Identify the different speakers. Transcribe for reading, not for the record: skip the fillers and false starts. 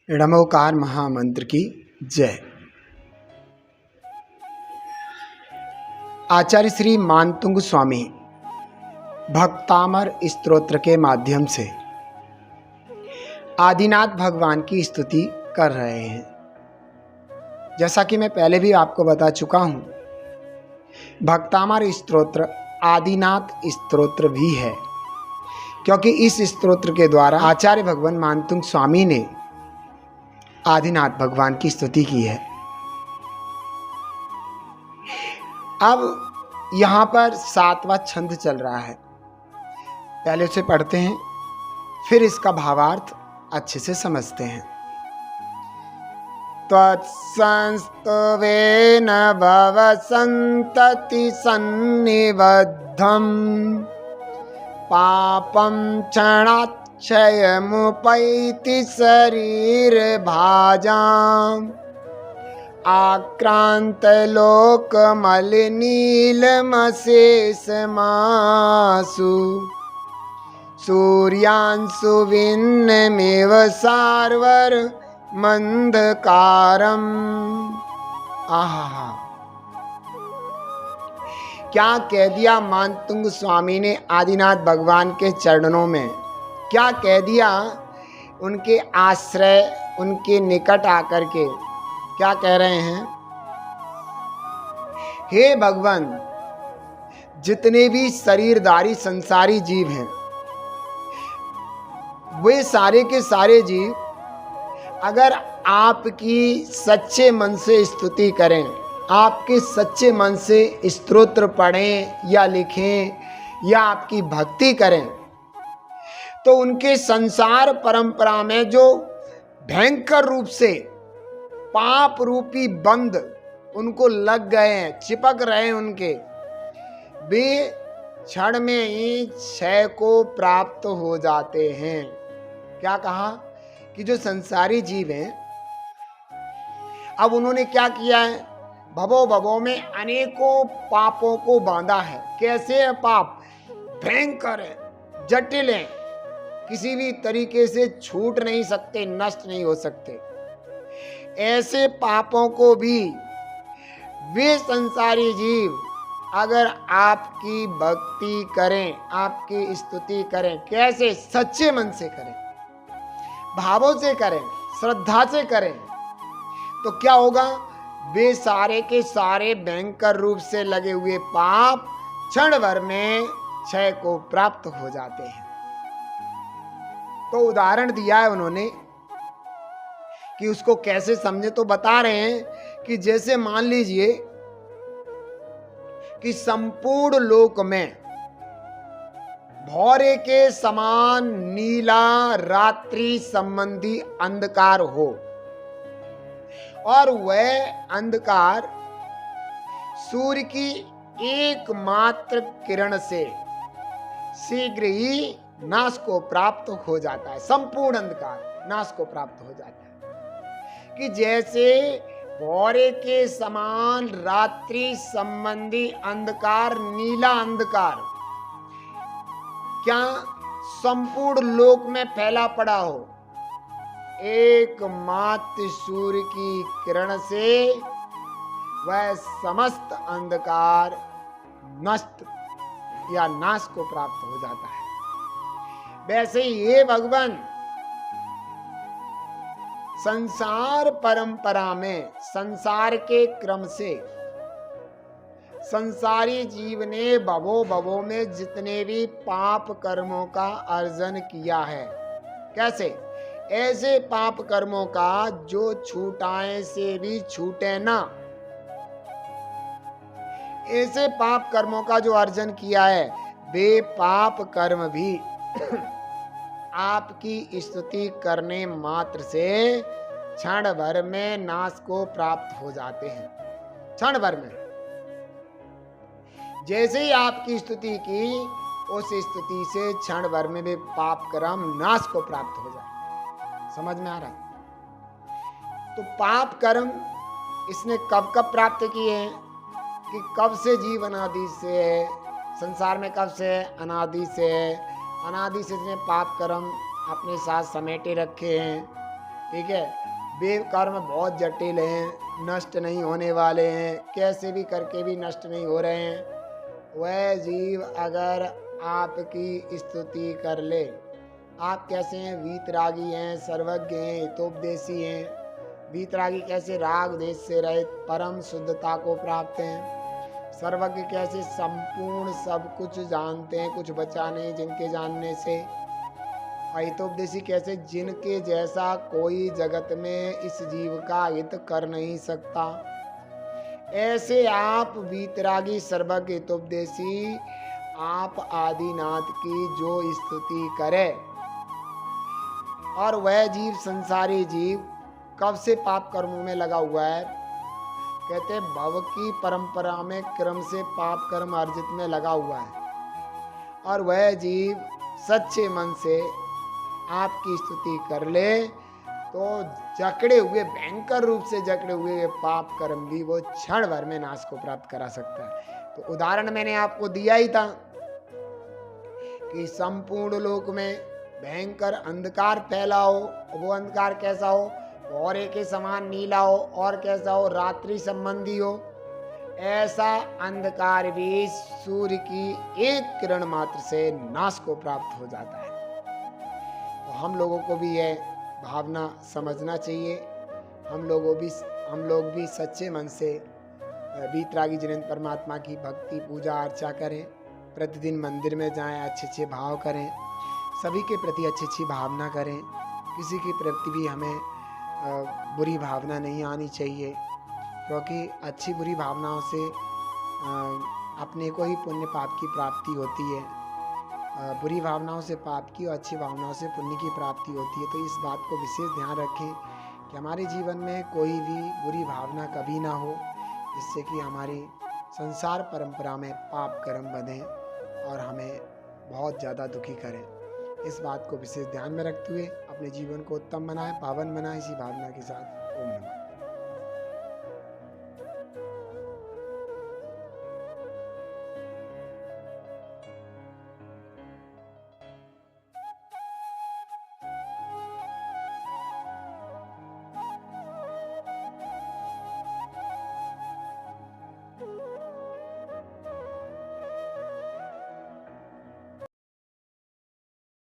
Speaker 1: णमोकार महामंत्र की जय। आचार्य श्री मानतुंग स्वामी भक्तामर स्तोत्र के माध्यम से आदिनाथ भगवान की स्तुति कर रहे हैं। जैसा कि मैं पहले भी आपको बता चुका हूं, भक्तामर स्तोत्र आदिनाथ स्तोत्र भी है, क्योंकि इस स्तोत्र के द्वारा आचार्य भगवान मानतुंग स्वामी ने आदिनाथ भगवान की स्तुति की है। अब यहाँ पर 7वां छंद चल रहा है, पहले उसे पढ़ते हैं, फिर इसका भावार्थ अच्छे से समझते हैं। त्वत्संस्तवेन भव संतति सन्निबद्धं पापं क्षणाक्षयमुपैति शरीर भाजाम् आक्रान्तलोकमलिनीलमशेषमासु सूर्यांशु भिन्नमेव सार्वरमन्धकारम्। आहा, क्या कह दिया मानतुंग स्वामी ने आदिनाथ भगवान के चरणों में, क्या कह दिया उनके आश्रय, उनके निकट आकर के क्या कह रहे हैं? हे भगवान, जितने भी शरीरधारी संसारी जीव हैं, वे सारे के सारे जीव अगर आपकी सच्चे मन से स्तुति करें, आपके सच्चे मन से स्तोत्र पढ़ें या लिखें या आपकी भक्ति करें, तो उनके संसार परंपरा में जो भयंकर रूप से पाप रूपी बंध उनको लग गए हैं, चिपक रहे हैं उनके, वे क्षण में ही क्षय को प्राप्त हो जाते हैं। क्या कहा कि जो संसारी जीव हैं, अब उन्होंने क्या किया है? भवो भवो में अनेकों पापों को बांधा है। कैसे है पाप? भयंकर है, जटिल है, किसी भी तरीके से छूट नहीं सकते, नष्ट नहीं हो सकते। ऐसे पापों को भी वे संसारी जीव अगर आपकी भक्ति करें, आपकी स्तुति करें, कैसे? सच्चे मन से करें, भावों से करें, श्रद्धा से करें, तो क्या होगा? वे सारे के सारे भयंकर रूप से लगे हुए पाप क्षण भर में क्षय को प्राप्त हो जाते हैं। तो उदाहरण दिया है उन्होंने कि उसको कैसे समझे, तो बता रहे हैं कि जैसे मान लीजिए कि संपूर्ण लोक में भौरे के समान नीला रात्रि संबंधी अंधकार हो, और वह अंधकार सूर्य की एकमात्र किरण से शीघ्र ही नाश को प्राप्त हो जाता है। संपूर्ण अंधकार नाश को प्राप्त हो जाता है। कि जैसे भौरे के समान रात्रि संबंधी अंधकार, नीला अंधकार क्या संपूर्ण लोक में फैला पड़ा हो, एकमात्र सूर्य की किरण से वह समस्त अंधकार नष्ट या नाश को प्राप्त हो जाता है। वैसे ही ये भगवान संसार परंपरा में, संसार के क्रम से संसारी जीव ने भवो भवो में जितने भी पाप कर्मों का अर्जन किया है, कैसे? ऐसे पाप कर्मों का जो छूटाए से भी छूटे ना, ऐसे पाप कर्मों का जो अर्जन किया है, वे पाप कर्म भी आपकी स्तुति करने मात्र से क्षण भर में नाश को प्राप्त हो जाते हैं। क्षण भर में जैसे ही आपकी स्तुति की, उस स्तुति से क्षण भर में भी पाप कर्म नाश को प्राप्त हो जाए। समझ में आ रहा? तो पाप कर्म इसने कब कब प्राप्त किए हैं? कि कब से जीव अनादि से है, संसार में कब से? अनादि से है। अनादि से इसने पाप कर्म अपने साथ समेटे रखे हैं। ठीक है। वे कर्म बहुत जटिल हैं, नष्ट नहीं होने वाले हैं, कैसे भी करके भी नष्ट नहीं हो रहे हैं। वह जीव अगर आपकी स्तुति कर ले, आप कैसे हैं? वीतरागी हैं, सर्वज्ञ हैं, हितोपदेशी हैं। वीतरागी कैसे? राग द्वेष से रहित परम शुद्धता को प्राप्त हैं। सर्वज्ञ कैसे? संपूर्ण सब कुछ जानते हैं, कुछ बचा नहीं जिनके जानने से। हितोपदेशी कैसे? जिनके जैसा कोई जगत में इस जीव का हित कर नहीं सकता। ऐसे आप वीतरागी सर्वज्ञ हितोपदेशी आप आदिनाथ की जो स्तुति करे, और वह जीव संसारी जीव कब से पाप कर्मों में लगा हुआ है? कहते भव की परंपरा में क्रम से पाप कर्म अर्जित में लगा हुआ है, और वह जीव सच्चे मन से आपकी स्तुति कर ले तो जकड़े हुए, भयंकर रूप से जकड़े हुए पाप कर्म भी वो क्षण भर में नाश को प्राप्त करा सकता है। तो उदाहरण मैंने आपको दिया ही था कि संपूर्ण लोक में भयंकर अंधकार फैला हो। वो अंधकार कैसा हो? भौरे के समान नीला हो, और कैसा हो? रात्रि संबंधी हो। ऐसा अंधकार भी सूर्य की एक किरण मात्र से नाश को प्राप्त हो जाता है। तो हम लोगों को भी यह भावना समझना चाहिए। हम लोग भी सच्चे मन से वीतरागी जिनेंद्र परमात्मा की भक्ति पूजा अर्चा करें, प्रतिदिन मंदिर में जाएं, अच्छे अच्छे भाव करें, सभी के प्रति अच्छी अच्छी भावना करें। किसी के प्रति भी हमें बुरी भावना नहीं आनी चाहिए, क्योंकि अच्छी बुरी भावनाओं से अपने को ही पुण्य पाप की प्राप्ति होती है। बुरी भावनाओं से पाप की और अच्छी भावनाओं से पुण्य की प्राप्ति होती है। तो इस बात को विशेष ध्यान रखें कि हमारे जीवन में कोई भी बुरी भावना कभी ना हो, जिससे कि हमारी संसार परंपरा में पाप कर्म बंधें और हमें बहुत ज़्यादा दुखी करें। इस बात को विशेष ध्यान में रखते हुए अपने जीवन को उत्तम बनाएं, पावन बनाएं, इसी भावना के साथ